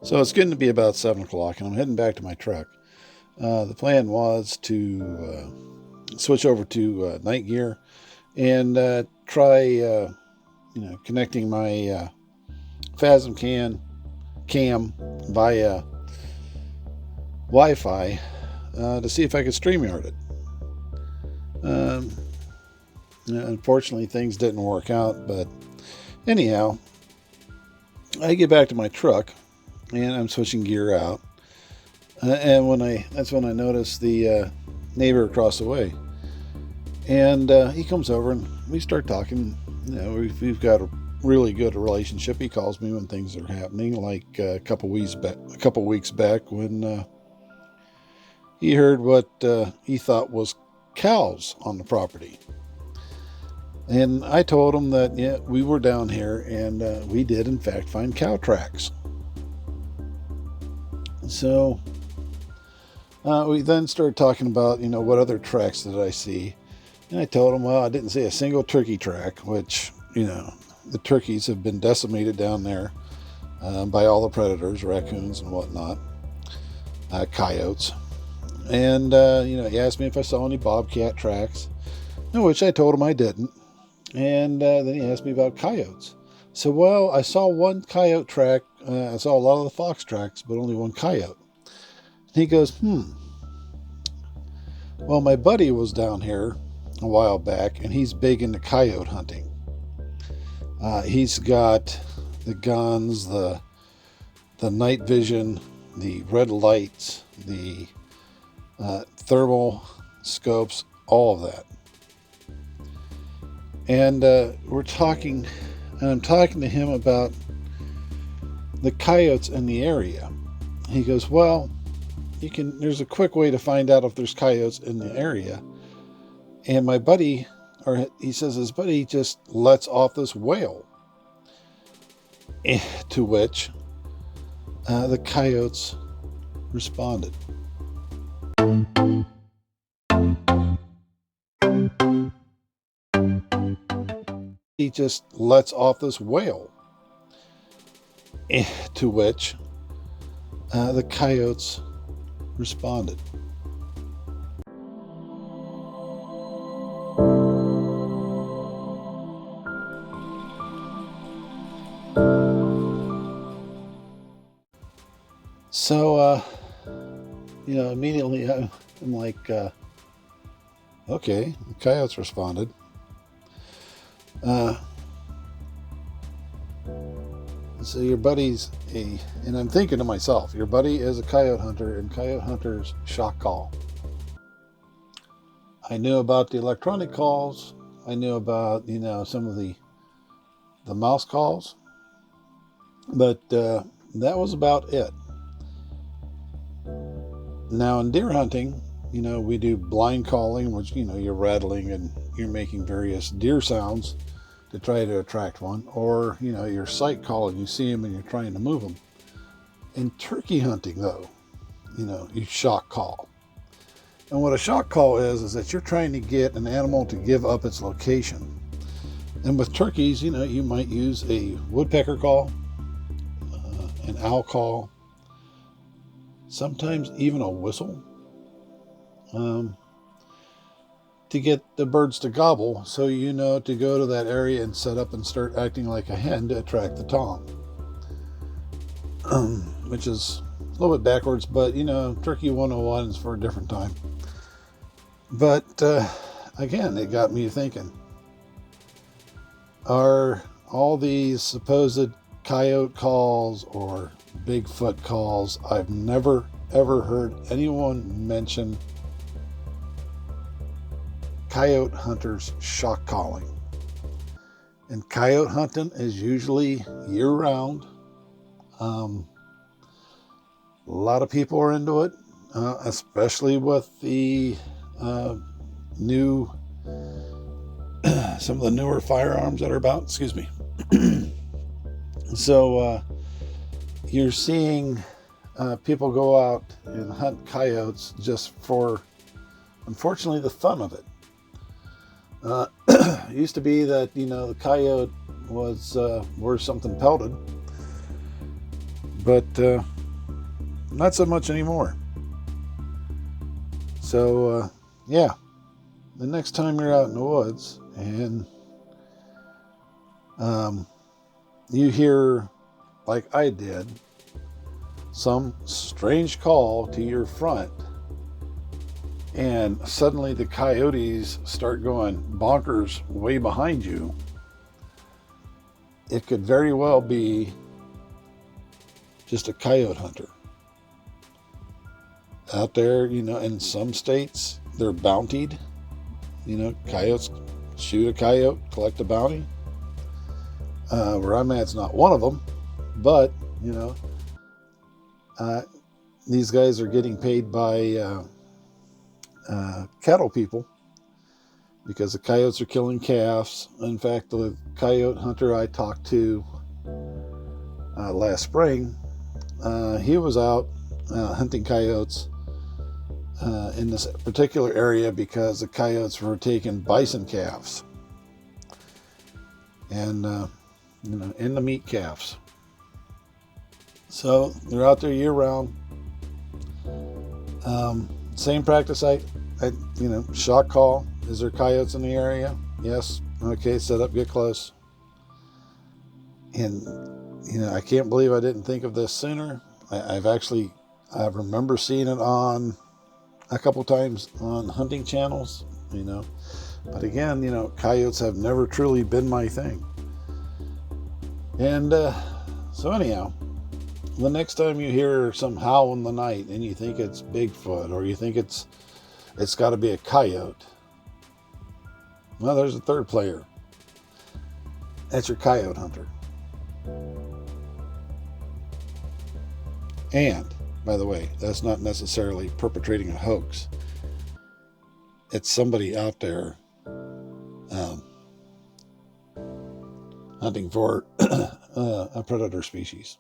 So it's getting to be about 7 o'clock, and I'm heading back to my truck. The plan was to switch over to night gear and try, connecting my Phasm cam via Wi-Fi to see if I could StreamYard it. Um, Unfortunately, things didn't work out, but anyhow, I get back to my truck and I'm switching gear out. And that's when I notice the neighbor across the way, and he comes over and we start talking. We've got a really good relationship. He calls me when things are happening, like a couple weeks back when he heard what he thought was cows on the property. And I told him that, yeah, we were down here and we did, in fact, find cow tracks. So we then started talking about, what other tracks did I see? And I told him, well, I didn't see a single turkey track, which, the turkeys have been decimated down there by all the predators, raccoons and whatnot, coyotes. And, he asked me if I saw any bobcat tracks, which I told him I didn't. And then he asked me about coyotes. So, well, I saw one coyote track. I saw a lot of the fox tracks, but only one coyote. And he goes, well, my buddy was down here a while back, and he's big into coyote hunting. He's got the guns, the night vision, the red lights, the thermal scopes, all of that. And we're talking, and I'm talking to him about the coyotes in the area. He goes, well, there's a quick way to find out if there's coyotes in the area. And my buddy, or he says his buddy just lets off this wail. To which the coyotes responded. He just lets off this wail. To which the coyotes responded. So, immediately I'm like, okay, the coyotes responded. So your buddy's and I'm thinking to myself, your buddy is a coyote hunter, and coyote hunters shock call. I knew about the electronic calls. I knew about, some of the mouse calls, but that was about it. Now in deer hunting, we do blind calling, which, you're rattling and you're making various deer sounds to try to attract one, or, your sight call and you see them and you're trying to move them. In turkey hunting, though, you shock call. And what a shock call is that you're trying to get an animal to give up its location. And with turkeys, you might use a woodpecker call, an owl call, sometimes even a whistle, to get the birds to gobble, so to go to that area and set up and start acting like a hen to attract the tom. Which is a little bit backwards, but Turkey 101 is for a different time. But again, it got me thinking, are all these supposed coyote calls or Bigfoot calls, I've never ever heard anyone mention coyote hunters shock calling. And coyote hunting is usually year round. A lot of people are into it, especially with the new, some of the newer firearms that are about. Excuse me. So you're seeing people go out and hunt coyotes just for, unfortunately, the fun of it. It used to be that, the coyote was worth something pelted. but not so much anymore. So, yeah, the next time you're out in the woods and you hear, like I did, some strange call to your front, and suddenly the coyotes start going bonkers way behind you, it could very well be just a coyote hunter out there. In some states they're bountied. Coyotes shoot a coyote, collect a bounty. Where I'm at, it's not one of them, but uh, these guys are getting paid by cattle people because the coyotes are killing calves. In fact, the coyote hunter I talked to last spring, he was out hunting coyotes in this particular area because the coyotes were taking bison calves and in the meat calves. So they're out there year round. Same practice. I shock call. Is there coyotes in the area? Yes. Okay, set up, get close. And I can't believe I didn't think of this sooner. I remember seeing it on a couple times on hunting channels. But again, coyotes have never truly been my thing. And so anyhow, the next time you hear some howl in the night and you think it's Bigfoot or you think it's got to be a coyote, well, there's a third player. That's your coyote hunter. And, by the way, that's not necessarily perpetrating a hoax. It's somebody out there hunting for a predator species.